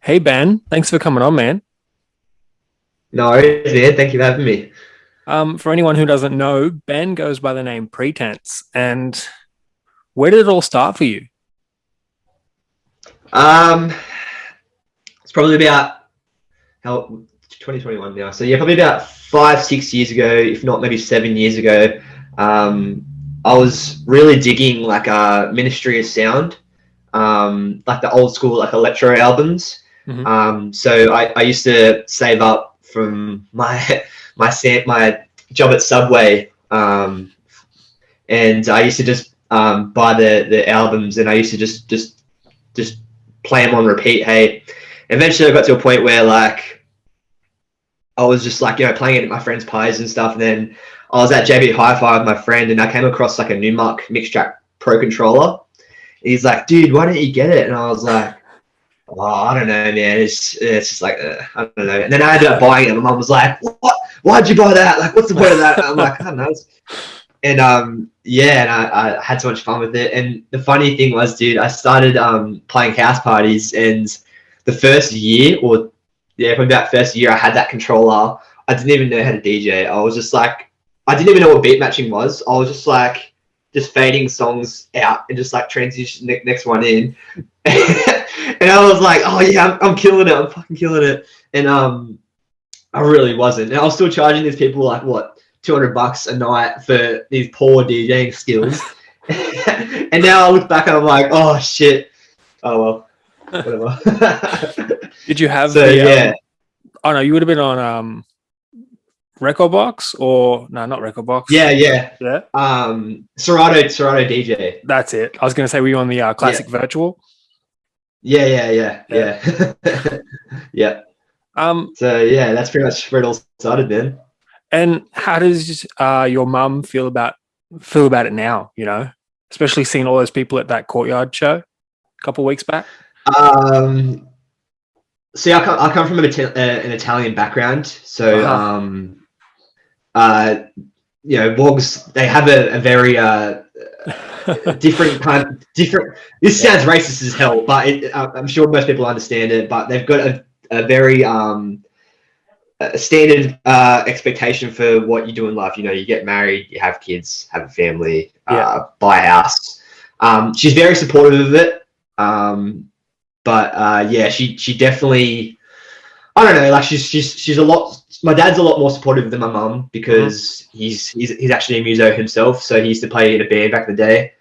Hey Ben, thanks for coming on, man. No worries, man. Thank you for having me. For anyone who doesn't know, Ben goes by the name Pretence. And where did it all start for you? Um, it's probably about how 2021 now. So yeah, probably about 5, 6 years ago, if not maybe 7 years ago. Um, I was really digging like Ministry of Sound, like the old school like electro albums. Hmm. So I used to save up from my my job at Subway, and I used to just buy the albums, and I used to just play them on repeat. Hey, eventually I got to a point where like I was just like playing it at my friends' parties and stuff, and then I was at JB Hi-Fi with my friend, and I came across like a Numark Mixtrack Pro controller. He's like, dude, why don't you get it? And I was like, oh, I don't know, man. It's just like I don't know. And then I ended up buying it. And my mom was like, what? Why'd you buy that? Like, what's the point of that? And I'm like, I don't know. And yeah, and I had so much fun with it. And the funny thing was, dude, I started playing house parties, and the first year, or yeah, from that first year, I had that controller. I didn't even know how to DJ. I was just like, I didn't even know what beat matching was. I was just like, just fading songs out and just like transition next one in. And I was like, oh yeah, I'm killing it. I'm fucking killing it. And I really wasn't. And I was still charging these people like what, $200 a night for these poor DJing skills. And now I look back and I'm like, oh shit. Oh well, whatever. Did you have So the yeah, oh no, you would have been on Record Box or no, not Record Box. yeah. Yeah. Serato DJ. That's it. I was gonna say were you on the Yeah, classic virtual? yeah. Yeah. Yeah. Um So yeah, that's pretty much where it all started then. and how does your mum feel about it now, Especially seeing all those people at that courtyard show a couple of weeks back? Um, See, I come from an Italian background, so Uh-huh. uh, Wogs, they have a very different kind of different. This Yeah. sounds racist as hell, but I'm sure most people understand it. But they've got a very a standard expectation for what you do in life. You get married, you have kids, have a family, Yeah. buy a house. She's very supportive of it. But yeah, she definitely. I don't know. Like she's a lot. My dad's a lot more supportive than my mum Hmm. because he's actually a muso himself. So he used to play in a band back in the day.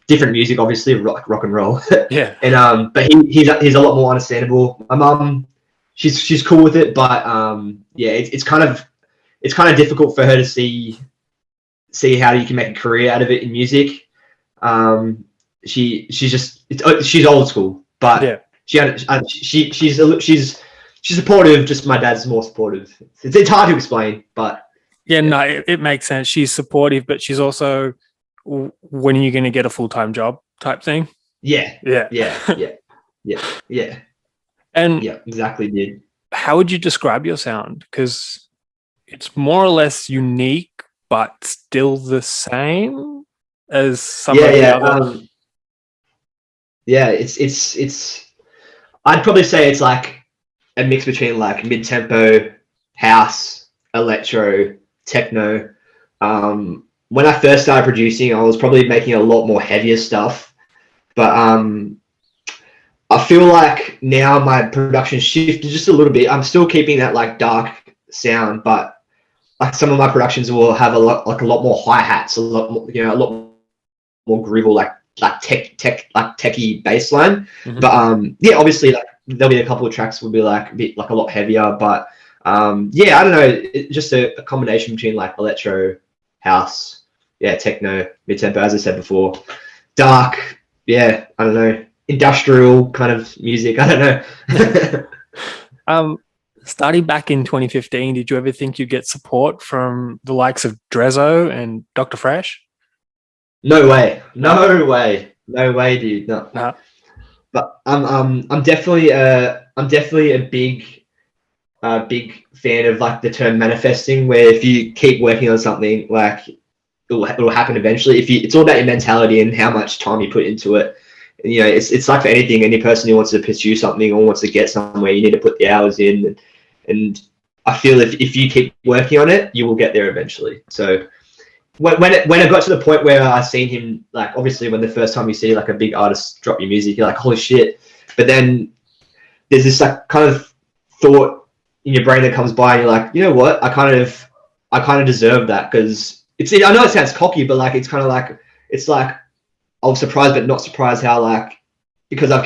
Different music, obviously, rock and roll. Yeah. And but he's a lot more understandable. My mum, she's cool with it, but yeah, it's kind of difficult for her to see how you can make a career out of it in music. Um, she's old school, but Yeah. she's supportive. Just my dad's more supportive. It's hard to explain, but Yeah, yeah, no, it makes sense. She's supportive, but she's also, when are you going to get a full time job type thing? yeah, Yeah. yeah, yeah, yeah, yeah, And yeah. Exactly, dude. how would you describe your sound? Because it's more or less unique, but still the same as some Yeah, of the yeah, other. yeah. It's. I'd probably say it's like a mix between like mid tempo, house, electro, techno. When I first started producing, I was probably making a lot more heavier stuff, but I feel like now my production shifted just a little bit. I'm still keeping that like dark sound, but like some of my productions will have a lot more hi hats, a lot more groove, or like techie bass line. Mhm. But yeah, obviously like there'll be a couple of tracks will be like a bit like a lot heavier, but yeah, I don't know, just a combination between like electro, house, yeah, techno, mid tempo, as I said before, dark, yeah, I don't know, industrial kind of music. I don't know. Um, Starting back in 2015, did you ever think you'd get support from the likes of Drezzo and Dr. Fresh? No way, No? no way, no way, dude. No, No. but I'm definitely a big fan of like the term manifesting, where if you keep working on something, like it'll happen eventually. It's all about your mentality and how much time you put into it. you know, it's like for anything, any person who wants to pursue something or wants to get somewhere, you need to put the hours in. And I feel if you keep working on it, you will get there eventually. So when it got to the point where I seen him, like, obviously when the first time you see like a big artist drop your music, you're like, holy shit. But then there's this like kind of thought in your brain that comes by and you're like, you know what? I kind of deserve that, because I know it sounds cocky, but like, it's kind of like, it's like, I was surprised but not surprised how, like, because I've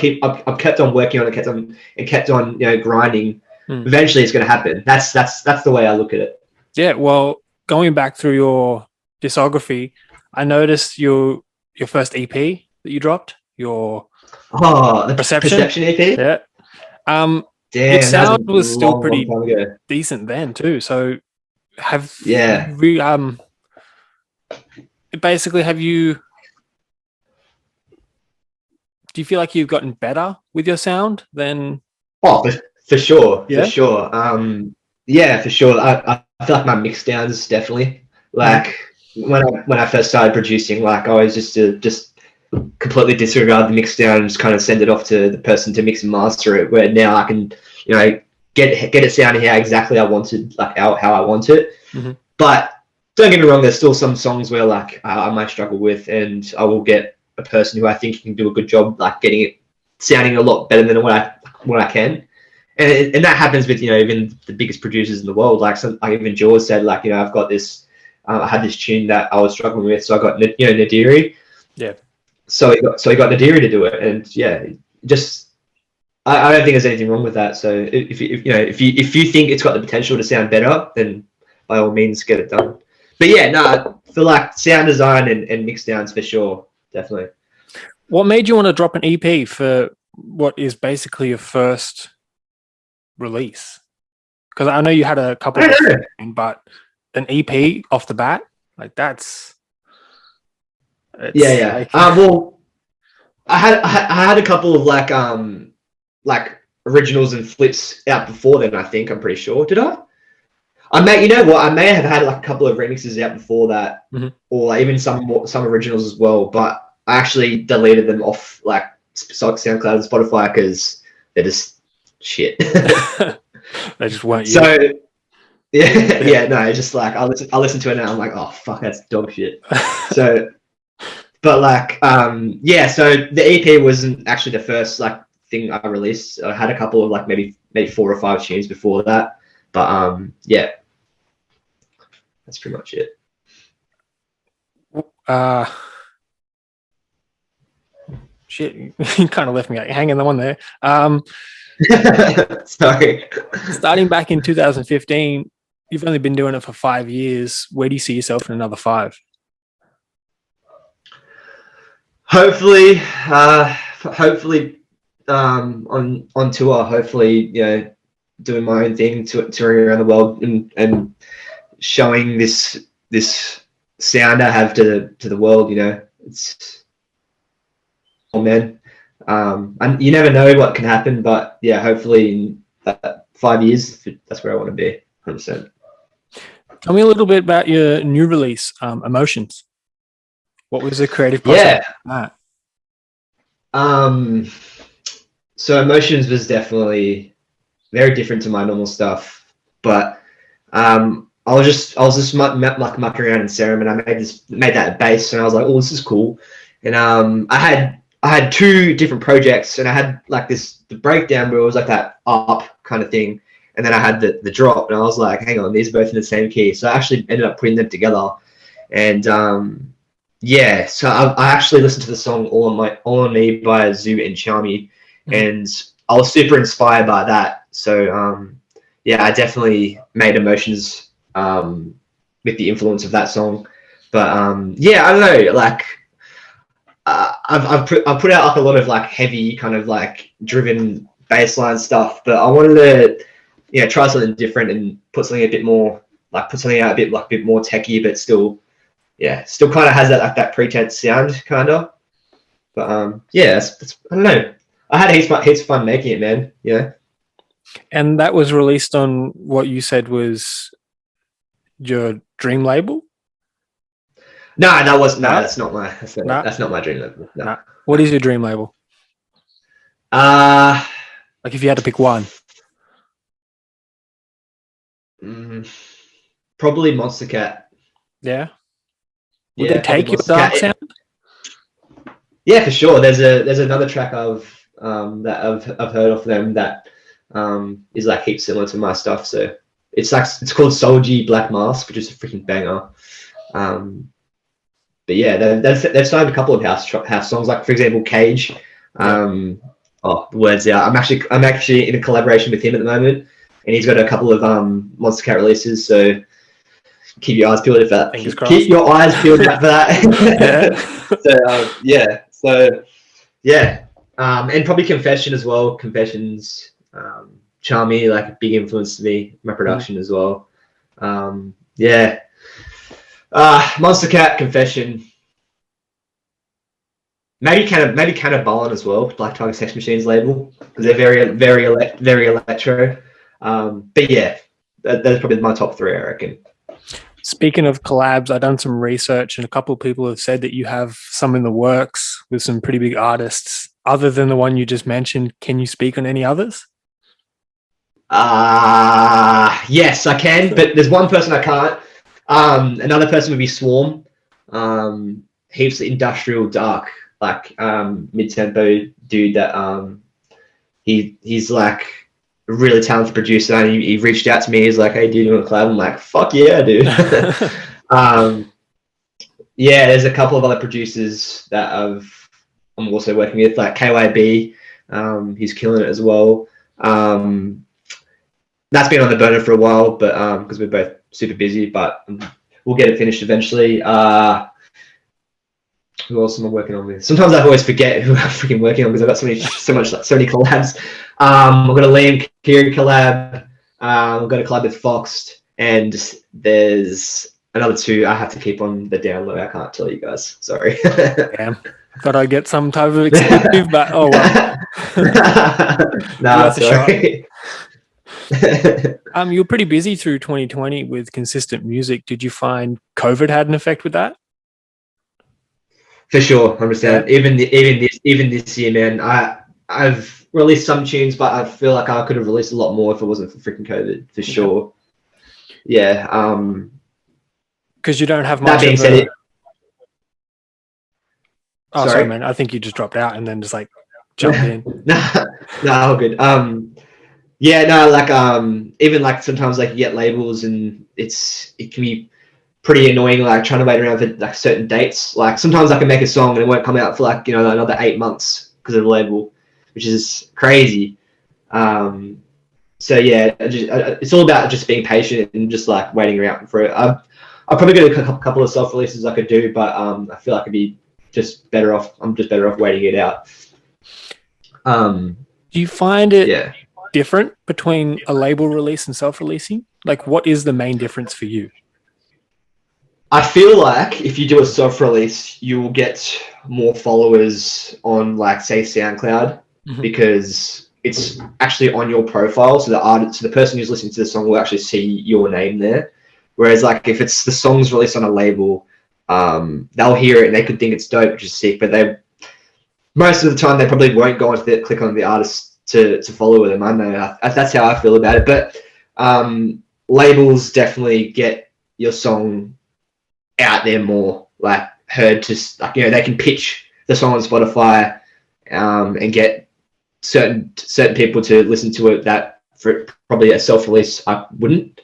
kept on working on it, kept on, you know, grinding. Eventually it's going to happen. That's the way I look at it. Yeah. Well, going back through your discography, I noticed your first EP that you dropped, the Perception EP. Yeah. Damn, your sound was still long pretty time ago. decent then too. So basically, do you feel like you've gotten better with your sound than? Oh, for sure, Yeah? for sure. Yeah, for sure. I feel like my mix downs definitely, like, when I first started producing, like, I always just completely disregard the mix down and just kind of send it off to the person to mix and master it. Where now I can, you know, get it sounding how exactly I wanted, like how I want it. Mm-hmm. But don't get me wrong, there's still some songs where, like, I might struggle with, and I will get a person who I think can do a good job, like, getting it sounding a lot better than what I can. And that happens with, you know, even the biggest producers in the world. Like, even Jaws said, like, you know, I've got this, I had this tune that I was struggling with, so I got, you know, Nadiri. Yeah. So he got Nadiri to do it, and yeah, just I don't think there's anything wrong with that. So if you think it's got the potential to sound better, then by all means get it done. But yeah, no, for like sound design and mix downs, for sure, definitely. What made you want to drop an EP for what is basically your first release? Because I know you had a couple of things, but an EP off the bat, like that's yeah. Well, I had a couple of like originals and flips out before then. I think, I'm pretty sure. Did I? You know what? I may have had like a couple of remixes out before that, or like even some originals as well. But I actually deleted them off like SoundCloud and Spotify because they're just shit. They just weren't you. So yeah, no, just like I listen to it now. I'm like, oh fuck, that's dog shit. So, but like, yeah. So the EP wasn't actually the first like thing I released. I had a couple of like maybe 4 or 5 tunes before that. But yeah, that's pretty much it. Shit, you kind of left me hanging on there. Sorry. Starting back in 2015, you've only been doing it for 5 years. Where do you see yourself in another 5? Hopefully, on tour. Hopefully, you know, doing my own thing, touring around the world and showing this sound I have to the world. You know, it's man. And you never know what can happen, but yeah, hopefully in 5 years, that's where I want to be. 100%. Tell me a little bit about your new release, Emotions. What was the creative process? Yeah. So Emotions was definitely very different to my normal stuff, but I was just mucking around in Serum, and I made that bass, and I was like, oh, this is cool. And I had 2 different projects, and I had like the breakdown where it was like that up kind of thing, and then I had the drop, and I was like, hang on, these are both in the same key. So I actually ended up putting them together, and yeah. So I actually listened to the song All on Me by Zoo and Charmy, and I was super inspired by that. So yeah, I definitely made Emotions with the influence of that song. But yeah, I don't know, like I've put out like a lot of like heavy kind of like driven bassline stuff, but I wanted to, you know, try something different and put something out a bit more techy, but still kind of has that like that Pretence sound kind of. But yeah, that's I don't know. I had heaps of fun making it, man. Yeah. And that was released on what you said was your dream label? No, that's not my dream label. No. What is your dream label? Like if you had to pick one. Probably Monster Cat. Yeah. Would they take your Monster dark Cat. sound? Yeah, for sure. There's another track that I've heard of them that is like heaps similar to my stuff. So it's called Soulgy Black Mask, which is a freaking banger. But yeah, they've started a couple of house songs, like for example Cage. The words out. I'm actually in a collaboration with him at the moment, and he's got a couple of Monster Cat releases. So keep your eyes peeled for that. Keep your eyes peeled for that. And probably Confession as well. Confession's Charmy, like a big influence to me, my production as well. Monster Cat, Confession. Maybe Cannaballin as well, Black Tiger Sex Machines label, because they're very electro. But yeah, that's probably my top three, I reckon. Speaking of collabs, I've done some research and a couple of people have said that you have some in the works with some pretty big artists. Other than the one you just mentioned, can you speak on any others? Yes, I can, but there's one person I can't. Another person would be Swarm. Heaps of industrial dark, like mid-tempo dude that he's like a really talented producer, and he reached out to me. He's like, "Hey, dude, you want to collab?" I'm like, "Fuck yeah, dude." There's a couple of other producers that I'm also working with, like KYB. He's killing it as well. That's been on the burner for a while, but because we're both super busy, but we'll get it finished eventually. Who else am I working on with? Sometimes I always forget who I'm freaking working on because I've got so many collabs. I've got a Liam Kiri collab. I've got a collab with Fox, and there's another two I have to keep on the down low. I can't tell you guys. Sorry. Damn. Thought I'd get some type of exclusive, but oh well. No, sorry. You were pretty busy through 2020 with consistent music. Did you find COVID had an effect with that? For sure, 100%. Even this year, man, I've released some tunes, but I feel like I could have released a lot more if it wasn't for freaking COVID, for sure. Yeah. Because you don't have much. That being said, sorry, man. I think you just dropped out and then just like jumped in. No, all good. Even like sometimes like you get labels and it can be pretty annoying, like trying to wait around for like certain dates. Like sometimes I can make a song and it won't come out for like, another 8 months because of the label, which is crazy. It's all about just being patient and just like waiting around for it. I've probably got a couple of self-releases I could do, but I feel like I'd be just better off. I'm just better off waiting it out. Do you find it different between a label release and self-releasing? Like, what is the main difference for you? I feel like if you do a self-release, you will get more followers on, like, say, SoundCloud, because it's actually on your profile. So the person who's listening to the song will actually see your name there. Whereas, like, if it's the song's released on a label, they'll hear it and they could think it's dope, which is sick. But most of the time they probably won't go on to click on the artist to follow them. I know that's how I feel about it. But labels definitely get your song out there more, like heard, just like, they can pitch the song on Spotify and get certain people to listen to it that for probably a self-release I wouldn't.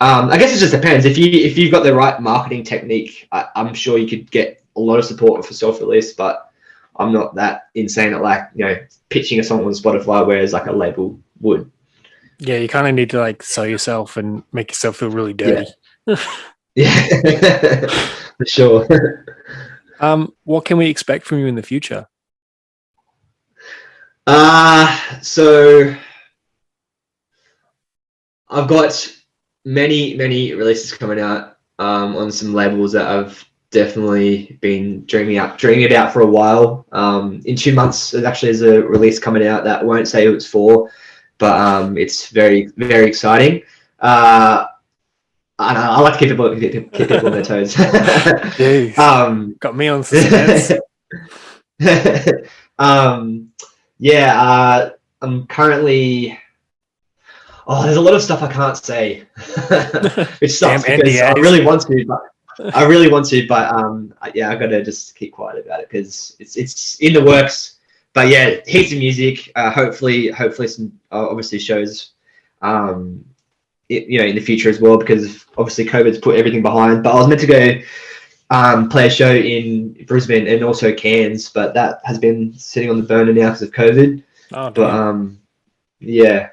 I guess it just depends. If you've got the right marketing technique, I'm sure you could get a lot of support for self-release, but I'm not that insane at, like, pitching a song on Spotify, whereas like a label would. Yeah, you kind of need to like sell yourself and make yourself feel really dirty. Yeah, for sure. What can we expect from you in the future? So I've got many releases coming out on some labels that I've definitely been dreaming about for a while. In 2 months, there actually is a release coming out that I won't say who it's for, but it's very exciting. I like to keep people on their toes. Got me on suspense. Yeah, I'm currently. Oh, there's a lot of stuff I can't say, which sucks Damn because I NDAs. really want to, but yeah, I gotta just keep quiet about it because it's in the works. But yeah, heaps of music. Hopefully some obviously shows, in the future as well, because obviously COVID's put everything behind. But I was meant to go play a show in Brisbane and also Cairns, but that has been sitting on the burner now because of COVID. Oh, But damn. yeah,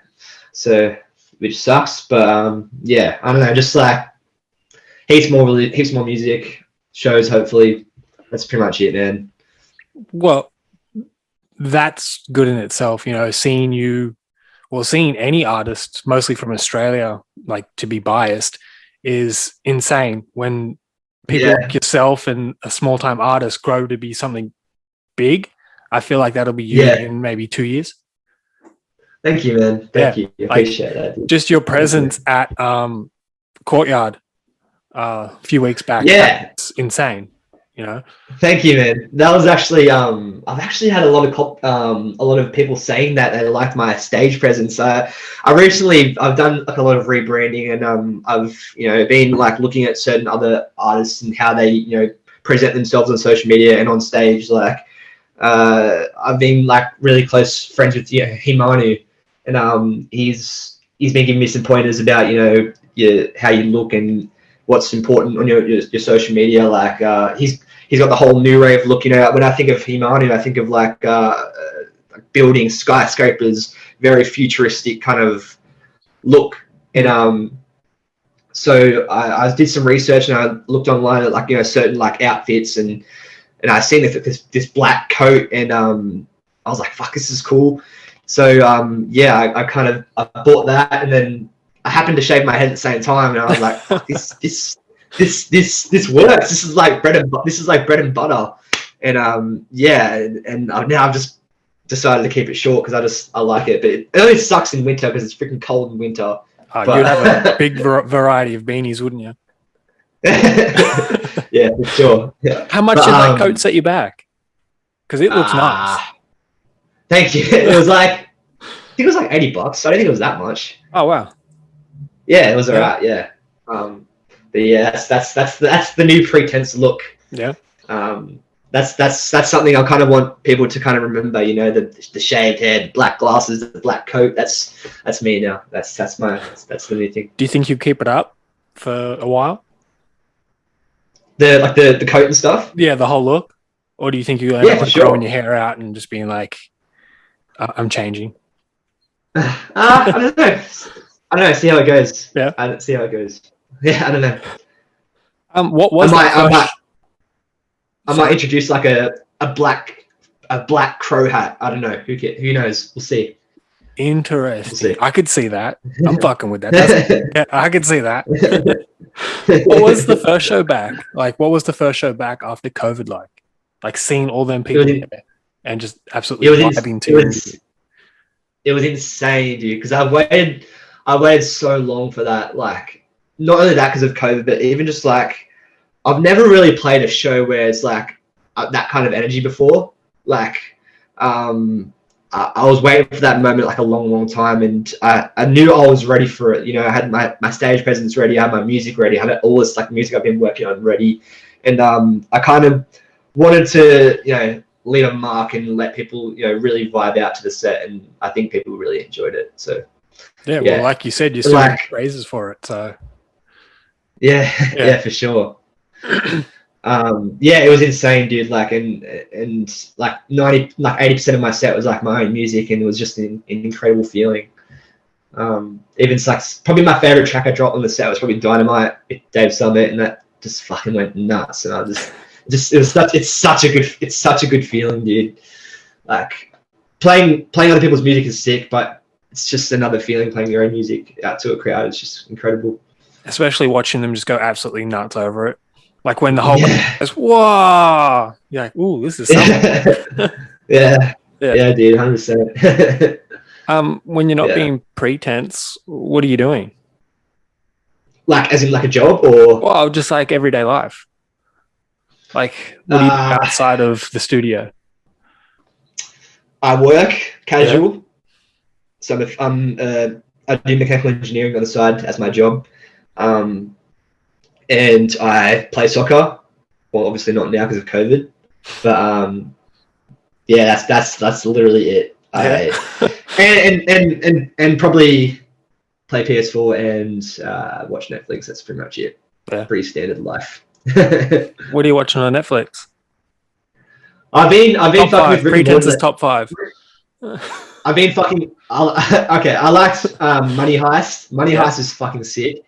so which sucks. But yeah, I don't know, just like heaps more music shows. Hopefully, that's pretty much it, man. Well, that's good in itself. Seeing any artist, mostly from Australia, like to be biased, is insane. When people Yeah, like yourself and a small time artist grow to be something big, I feel like that'll be you yeah. in maybe 2 years. Thank you, man. Yeah, Thank you. like Appreciate that, dude. just your Thank you. presence at Courtyard a few weeks back. Yeah, That's insane. You know. thank you, man. That was actually I've actually had a lot of people saying that they liked my stage presence. I've done like a lot of rebranding, and I've been like looking at certain other artists and how they present themselves on social media and on stage. Like I've been like really close friends with Himanu, and he's been giving me some pointers about how you look and what's important on your social media. Like he's got the whole new way of looking at. When I think of Himanu, I think of like building skyscrapers, very futuristic kind of look. And so I did some research and I looked online at like certain like outfits, and I seen this black coat, and I was like, fuck, this is cool. So yeah, I bought that, and then I happened to shave my head at the same time, and I was like, fuck, this works. This is like bread and butter. And yeah, and now I've just decided to keep it short because I like it. But it only sucks in winter because it's freaking cold in winter. You'd have a big variety of beanies, wouldn't you? Yeah, for sure. Yeah. How much did that coat set you back? Because it looks nice. Thank you. I think it was like $80. I don't think it was that much. Oh wow. Yeah, it was alright. Yeah. But yeah, that's the new Pretence look. Yeah. That's something I kind of want people to kind of remember. The shaved head, black glasses, the black coat. That's me now. That's the new thing. Do you think you keep it up for a while? The coat and stuff. Yeah, the whole look. Or do you think you end up growing your hair out and just being like, I'm changing? I don't know. I don't know. See how it goes. Yeah. I don't see how it goes. Yeah, I don't know. What was I might introduce like a black crow hat. I don't know. Who knows? We'll see. Interesting. We'll see. I could see that. I'm fucking with that. Yeah, I could see that. What was the first show back? Like, what was the first show back after COVID like? Like seeing all them people there and just absolutely vibing to it. It was insane, dude. Because I waited so long for that. Like, not only that because of COVID, but even just like I've never really played a show where it's like that kind of energy before. Like, I was waiting for that moment like a long time, and I knew I was ready for it. I had my stage presence ready, I had my music ready, I had all this like music I've been working on ready, and I kind of wanted to leave a mark and let people really vibe out to the set, and I think people really enjoyed it. So yeah, well, like you said, you're still getting praises for it. So yeah, for sure. Yeah, it was insane, dude. Like, and like 80% of my set was like my own music, and it was just an incredible feeling. Even like probably my favorite track I dropped on the set was probably Dynamite with Dave Summit, and that just fucking went nuts. And I it's such a good feeling, dude. Like playing other people's music is sick, but it's just another feeling playing your own music out to a crowd. It's just incredible. Especially watching them just go absolutely nuts over it. Like when the whole goes, whoa! You're like, ooh, this is something. yeah, dude, 100%. When you're not being Pretence, what are you doing? Like, as in like a job, or? Well, just like everyday life. Like, what do you do outside of the studio? I work casual. So I do mechanical engineering on the side as my job. And I play soccer. Well, obviously not now because of COVID, but yeah, that's literally it. And probably play PS4 and watch Netflix. That's pretty much it. Yeah. Pretty standard life. What are you watching on Netflix? I've been Top fucking five. with Rick and Pretence Morty. is top 5. I've been fucking. Okay, I liked Money Heist. Money Yeah. Heist is fucking sick.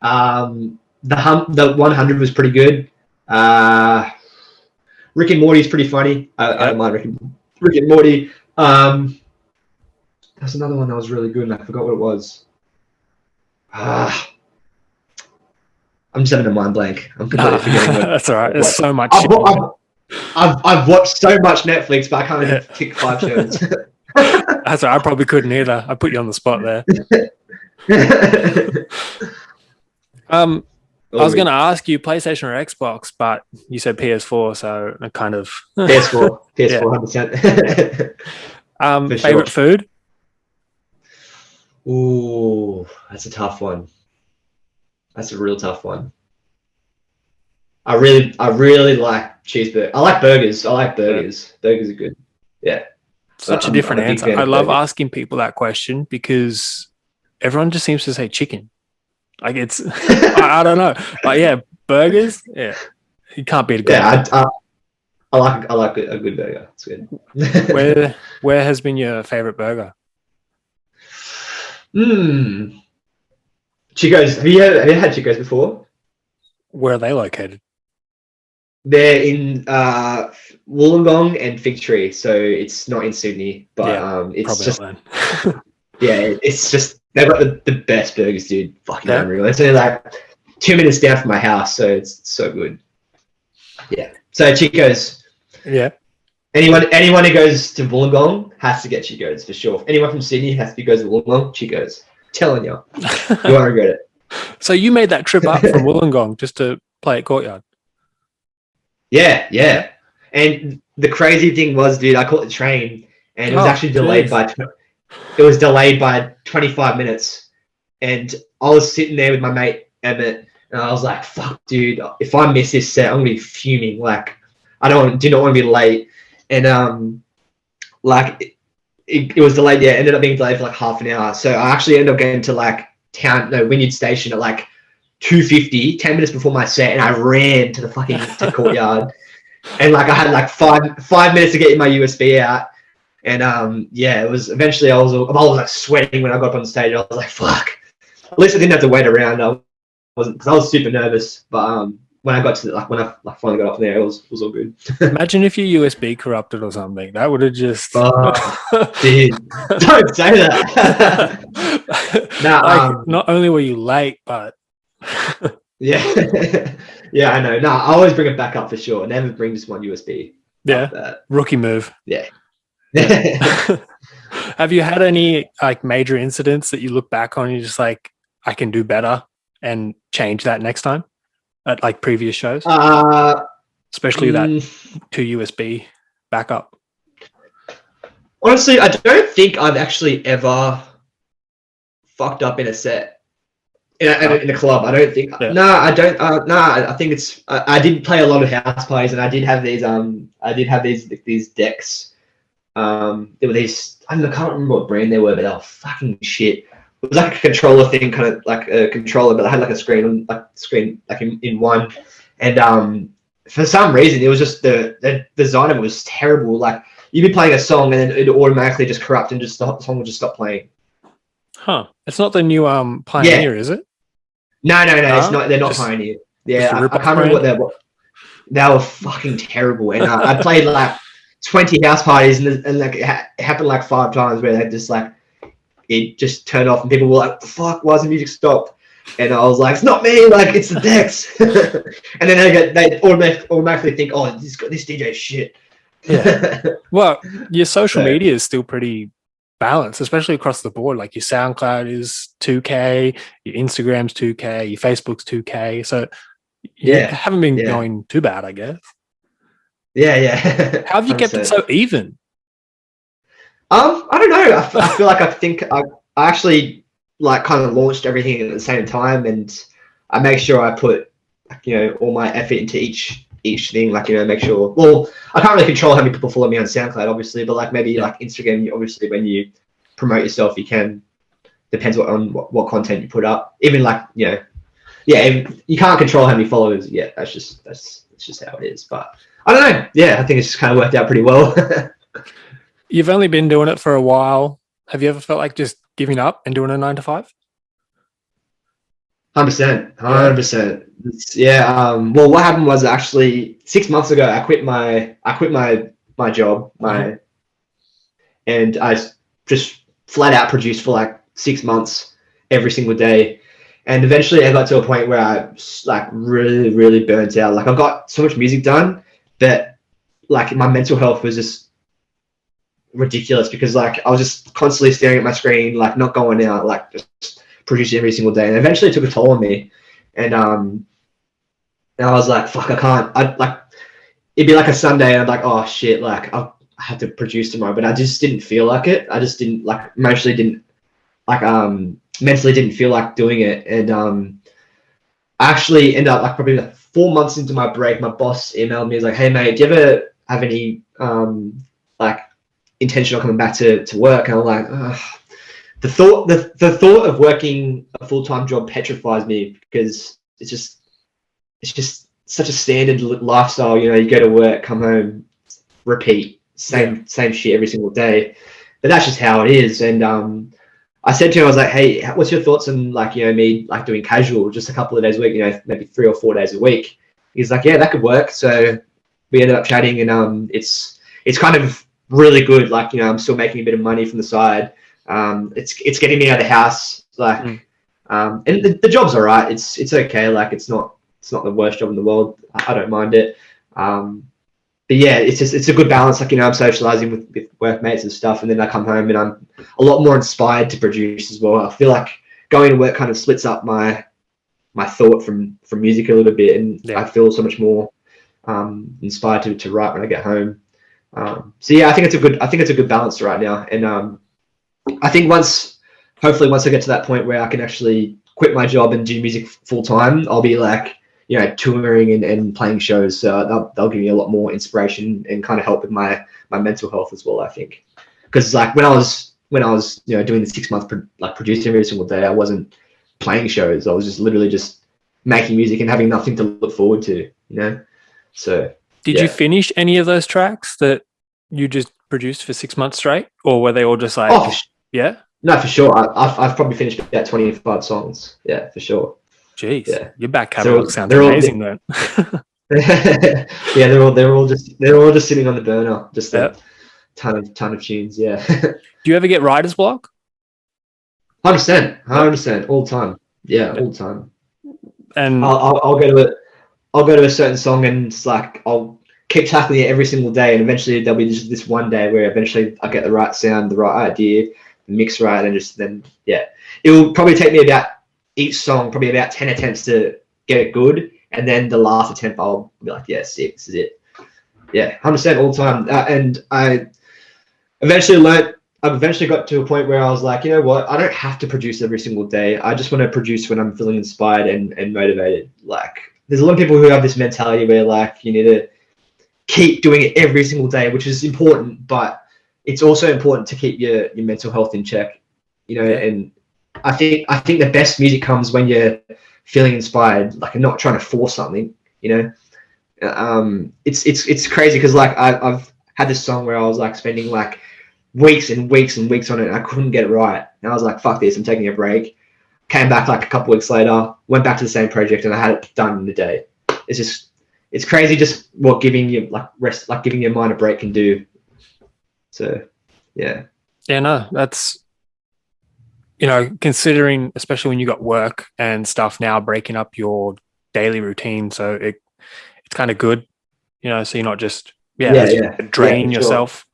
The 100 was pretty good. Rick and Morty is pretty funny. I don't mind Rick and Morty. There's another one that was really good, and I forgot what it was. I'm just having a mind blank. I'm completely forgetting. That's all right. There's so much. I've watched so much Netflix, but I can't even pick 5 shows. That's all right. I probably couldn't either. I put you on the spot there. I was going to ask you PlayStation or Xbox, but you said PS4, so I kind of PS4, 100%. Favorite food? Ooh, that's a tough one. That's a real tough one. I really like cheeseburger. I like burgers. Burgers are good. Yeah. Such a different answer. I love asking people that question because everyone just seems to say chicken. Like it's, I don't know. Like, yeah, burgers. Yeah. You can't beat a good one. I like a good burger. It's good. Where has been your favorite burger? Chico's. Have you had Chico's before? Where are they located? They're in Wollongong and Fig Tree, so it's not in Sydney, but it's just it's just they've got the best burgers, dude. Fucking unreal. It's only like 2 minutes down from my house, so it's so good. Yeah. So Chico's. Yeah. Anyone who goes to Wollongong has to get Chico's for sure. Anyone from Sydney has to go to Wollongong, Chico's. Telling you, you won't regret it. So you made that trip up from Wollongong just to play at Courtyard? Yeah. And the crazy thing was, dude, I caught the train, and it was actually delayed by 25 minutes. And I was sitting there with my mate Emmett, and I was like, "Fuck, dude, if I miss this set, I'm gonna be fuming. Like, do not want to be late." And it was delayed. Yeah, it ended up being delayed for like half an hour. So I actually ended up getting to like Wynyard Station at like 2:50, 10 minutes before my set, and I ran to the fucking Courtyard. And like I had like five minutes to get my USB out. And it was eventually I was like sweating when I got up on stage. I was like, fuck. At least I didn't have to wait around. I was super nervous. But when I got to when I finally got up there, it was all good. Imagine if your USB corrupted or something. That would have just dude, don't say that. Not only were you late, but yeah, I know. No, I always bring it back up for sure. Never bring just one USB. Yeah, rookie move. Yeah. Have you had any like major incidents that you look back on and you're just like, I can do better and change that next time at like previous shows? Especially that 2 USB backup. Honestly, I don't think I've actually ever fucked up in a set. In a club, I don't think. Yeah. No, I don't. I think it's. I did play a lot of house parties, and I did have these. These decks. There were these. I can't remember what brand they were, but they were fucking shit. It was like a controller thing, kind of like a controller, but I had like a screen, in one. And for some reason, it was just the design of it was terrible. Like you'd be playing a song, and then it automatically just corrupt, and the song would just stop playing. Huh. It's not the new Pioneer, is it? No, it's not. They're not Pioneer. Yeah, I can't remember what they were. They were fucking terrible. And I played like 20 house parties, and like it happened like 5 times where they just like it just turned off, and people were like, "Fuck, why's the music stopped?" And I was like, "It's not me. Like it's the decks." And then they automatically think, "Oh, this DJ is shit." Yeah. Well, your social media is still pretty balanced, especially across the board. Like your SoundCloud is 2K, your Instagram's 2K, your Facebook's 2K. So you haven't been going too bad, I guess. Yeah. How have you kept it so even? I don't know. I feel like I actually like kind of launched everything at the same time, and I make sure I put all my effort into each thing. Like make sure. Well, I can't really control how many people follow me on SoundCloud, obviously, but like maybe like Instagram, obviously when you promote yourself, you can. Depends on what content you put up. Even like you can't control how many followers. Yeah, that's just how it is. But I don't know. Yeah, I think it's just kind of worked out pretty well. You've only been doing it for a while. Have you ever felt like just giving up and doing a 9 to 5? 100%. Yeah. Well, what happened was actually 6 months ago, I quit my job, and I just flat out produced for like 6 months every single day. And eventually I got to a point where I like really, really burnt out. Like I got so much music done that like my mental health was just ridiculous because like I was just constantly staring at my screen, like not going out, like just producing every single day. And eventually it took a toll on me. And I was like, fuck, I can't. I like it'd be like a Sunday and I'm like, oh shit, like I have to produce tomorrow, but I just didn't feel like it. I just didn't like emotionally didn't like mentally didn't feel like doing it. And I actually ended up like probably like 4 months into my break, my boss emailed me. He's like, hey mate, do you ever have any like intention of coming back to work? And I'm like, ugh. The thought of working a full-time job petrifies me because it's just such a standard lifestyle. You go to work, come home, repeat, same shit every single day. But that's just how it is. And I said to him, I was like, hey, what's your thoughts on like me like doing casual just a couple of days a week, maybe 3 or 4 days a week? He's like, yeah, that could work. So we ended up chatting, and it's kind of really good. Like I'm still making a bit of money from the side. It's getting me out of the house, like, and the job's all right. It's okay. Like it's not the worst job in the world. I don't mind it. But yeah, it's a good balance. Like I'm socializing with workmates and stuff, and then I come home and I'm a lot more inspired to produce as well. I feel like going to work kind of splits up my thought from music a little bit, and I feel so much more inspired to write when I get home. So yeah, I think it's a good balance right now, and I think hopefully once I get to that point where I can actually quit my job and do music full time, I'll be like, touring and playing shows. So they'll give me a lot more inspiration and kind of help with my mental health as well, I think. Because like when I was doing the 6 months like producing every single day, I wasn't playing shows. I was just literally just making music and having nothing to look forward to, So did you finish any of those tracks that you just produced for 6 months straight, or were they all just like yeah? No, for sure. I've probably finished about 25 songs. Yeah, for sure. Jeez, yeah. Your back catalog sounds amazing then. Yeah, they're all just sitting on the burner. Just a ton of tunes. Yeah. Do you ever get writer's block? 100%, all the time. Yeah, all the time. And I'll go to a certain song and it's like I'll keep tackling it every single day, and eventually there'll be just this one day where eventually I get the right sound, the right idea, the mix right, and it will probably take me about each song, probably about 10 attempts to get it good, and then the last attempt I'll be like, yeah, sick, this is it. Yeah, 100% all the time. And I've eventually got to a point where I was like, you know what, I don't have to produce every single day. I just want to produce when I'm feeling inspired and motivated. Like there's a lot of people who have this mentality where like you need to keep doing it every single day, which is important, but it's also important to keep your mental health in check, and I think the best music comes when you're feeling inspired, like, and not trying to force something, it's crazy because like I've had this song where I was like spending like weeks and weeks and weeks on it and I couldn't get it right, and I was like, fuck this, I'm taking a break. Came back like a couple weeks later, went back to the same project, and I had it done in a day. It's crazy just what giving you like rest, like giving your mind a break can do. So yeah, no, that's considering, especially when you got work and stuff now, breaking up your daily routine, so it's kind of good, so you're not just drain yourself.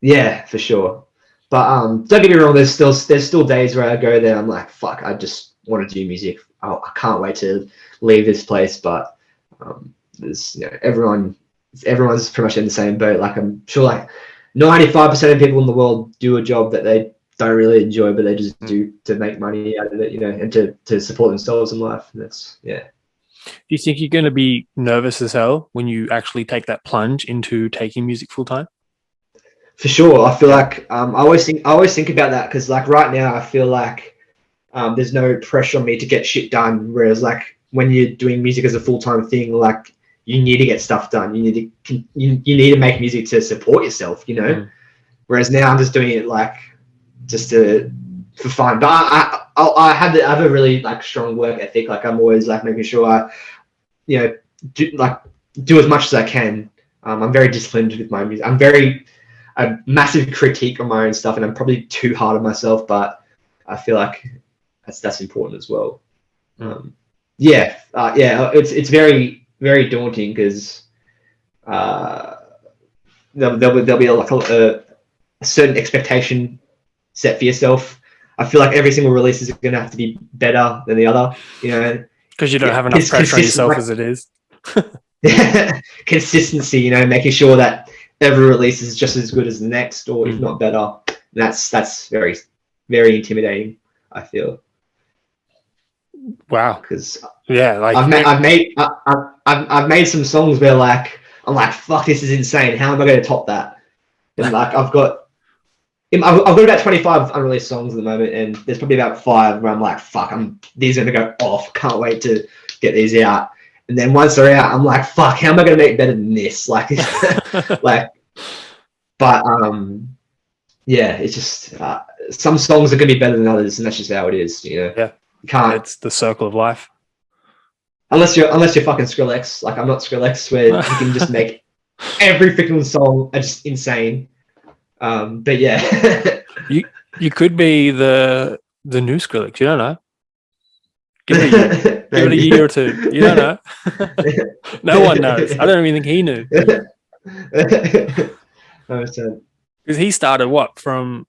Yeah, for sure. But don't get me wrong, there's still days where I go there, I'm like, fuck, I just want to do music. I can't wait to leave this place. But there's everyone's pretty much in the same boat. Like I'm sure, like 95% of people in the world do a job that they don't really enjoy, but they just do to make money out of it, and to support themselves in life. And that's, yeah. Do you think you're going to be nervous as hell when you actually take that plunge into taking music full time? For sure. I feel like I always think about that, because like right now I feel like there's no pressure on me to get shit done. Whereas like when you're doing music as a full-time thing, like you need to get stuff done. You need to make music to support yourself, Whereas now I'm just doing it like just for fun. But I have a really like strong work ethic. Like I'm always like making sure I, do as much as I can. I'm very disciplined with my music. I'm a massive critique on my own stuff, and I'm probably too hard on myself, but I feel like that's important as well. It's very, very daunting, because there'll be like a certain expectation set for yourself. I feel like every single release is going to have to be better than the other, because you don't have enough pressure on yourself as it is. Consistency, making sure that every release is just as good as the next, or if not better. That's very, very intimidating, I feel. Wow. Because like I've made some songs where like I'm like, fuck, this is insane. How am I going to top that? And like I've got about 25 unreleased songs at the moment, and there's probably about 5 where I'm like, fuck, these are going to go off. Can't wait to get these out. And then once they're out, I'm like, fuck, how am I going to make better than this? Like, it's just some songs are going to be better than others, and that's just how it is, Yeah, you can't. It's the circle of life. Unless you're fucking Skrillex. Like, I'm not Skrillex, where you can just make every freaking song just insane. But yeah, you could be the new Skrillex. You don't know. Give it a year or two. You don't know. No one knows. I don't even think he knew. Because he started from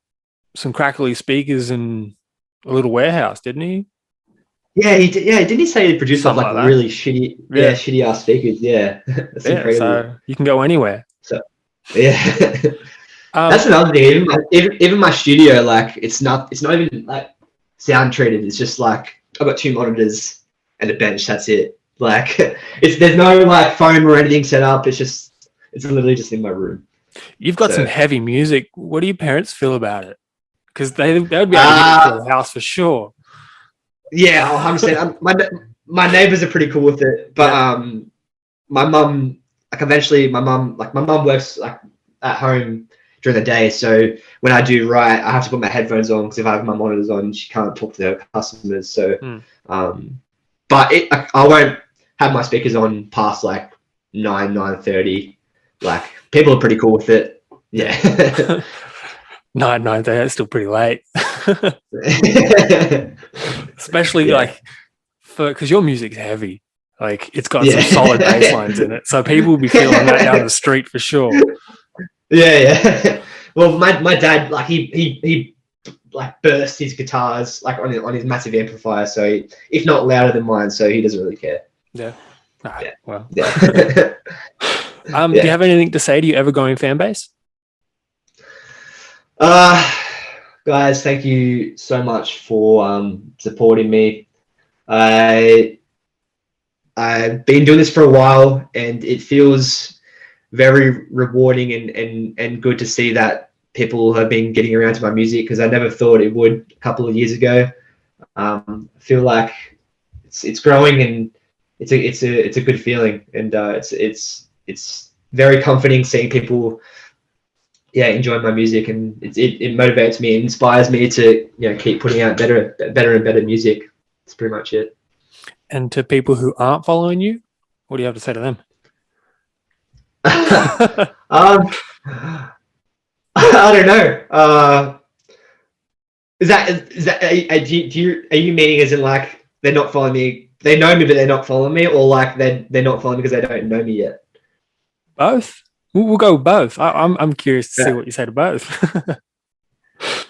some crackly speakers in a little warehouse, didn't he? Yeah, he did. Yeah, didn't he say he produced like really shitty, shitty ass speakers? Yeah, that's incredible. So you can go anywhere. So yeah, that's another thing. Even my studio, like it's not even like sound treated. It's just like I've got 2 monitors and a bench. That's it. Like there's no like foam or anything set up. It's literally just in my room. You've got some heavy music. What do your parents feel about it? Because they would be able to get into the house for sure. Yeah, 100%. My neighbors are pretty cool with it, but my mum, like eventually, my mum works like at home during the day, so when I do write, I have to put my headphones on, because if I have my monitors on, she can't talk to her customers. So, but I won't have my speakers on past like 9:30. Like people are pretty cool with it. Yeah. 9:30. That's still pretty late. Especially like because your music's heavy. Like it's got some solid bass lines in it, so people will be feeling that down the street for sure. Yeah. Well, my dad, like he like burst his guitars like on his massive amplifier, so if not louder than mine, so he doesn't really care. Yeah. Well. Yeah. Do you have anything to say? Do you ever go in Fanbase? Guys, thank you so much for supporting me. I've been doing this for a while, and it feels very rewarding and good to see that people have been getting around to my music, because I never thought it would a couple of years ago. I feel like it's growing, and it's a good feeling, and it's very comforting seeing people enjoying my music, and it motivates me and inspires me to keep putting out better and better music. That's pretty much it. And to people who aren't following you, what do you have to say to them? I don't know. Is that are you meaning as in like they're not following me? They know me, but they're not following me, or like they're not following me because they don't know me yet? Both. We'll go with both. I'm curious to see what you say to both.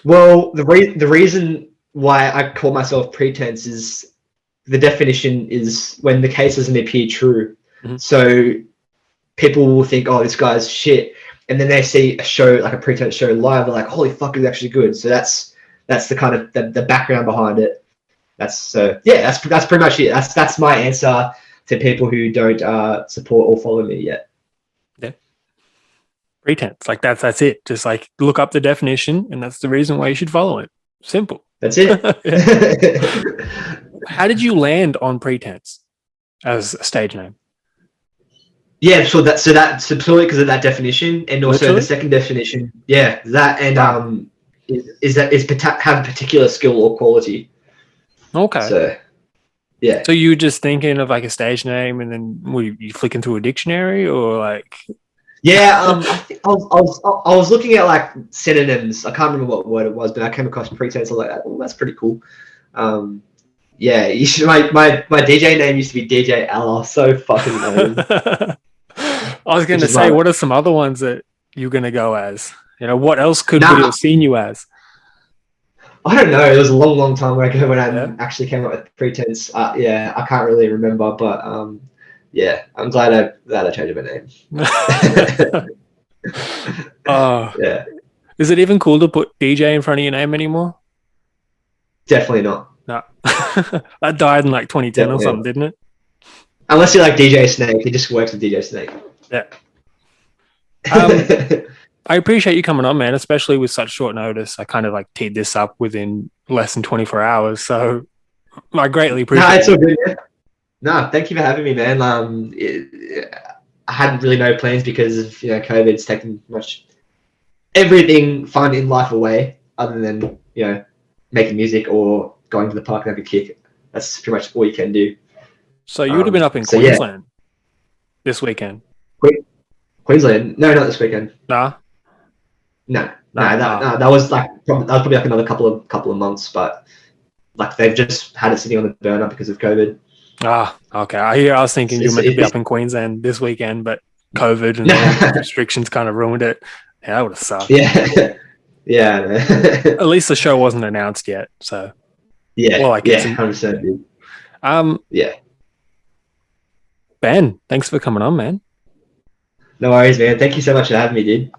Well, the reason why I call myself Pretence is the definition is when the case doesn't appear true. Mm-hmm. So people will think, oh, this guy's shit. and then they see a show like a Pretence show live, they're like, holy fuck, it's actually good. So that's the kind of the background behind it. That's pretty much it. That's my answer to people who don't support or follow me yet. Yeah. Pretence, like that's it. Just like look up the definition, and that's the reason why you should follow it. Simple. That's it. How did you land on Pretence as a stage name? Yeah, so that's purely because of that definition, and also Literally? the second definition. Yeah, that and is have a particular skill or quality. Okay. So, yeah. So you were just thinking of like a stage name, and then were you flicking through a dictionary, or like? Yeah, I was looking at like synonyms. I can't remember what word it was, but I came across Pretence. I was like, oh, that's pretty cool. Yeah, you should. My DJ name used to be DJ Ella. So fucking annoying. I was going to say, what are some other ones that you're going to go as? You know, what else could we have seen you as? I don't know. It was a long time ago when I actually came up with Pretence. Yeah, I can't really remember, but yeah, I'm glad I changed my name. Yeah. Is it even cool to put DJ in front of your name anymore? Definitely not. No. That died in like 2010 or something, didn't it? Unless you're like DJ Snake. He just works with DJ Snake. Yeah. I appreciate you coming on, man, especially with such short notice. I kind of like teed this up within less than 24 hours. So I greatly appreciate it. It's all good, man. No, thank you for having me, man. I hadn't really no plans because of COVID's taken much everything fun in life away, other than making music or going to the park and have a kick. That's pretty much all you can do. So you would have been up in Queensland this weekend. Queensland? No, not this weekend. Nah. No. That was probably like another couple of months, but like they've just had it sitting on the burner because of COVID. Okay. I was thinking you were meant to be up in Queensland this weekend, but COVID and the restrictions kind of ruined it. Yeah, that would have sucked. Yeah. Yeah. At least the show wasn't announced yet, so. Yeah. Well, 100%. Dude. Yeah. Ben, thanks for coming on, man. No worries, man. Thank you so much for having me, dude.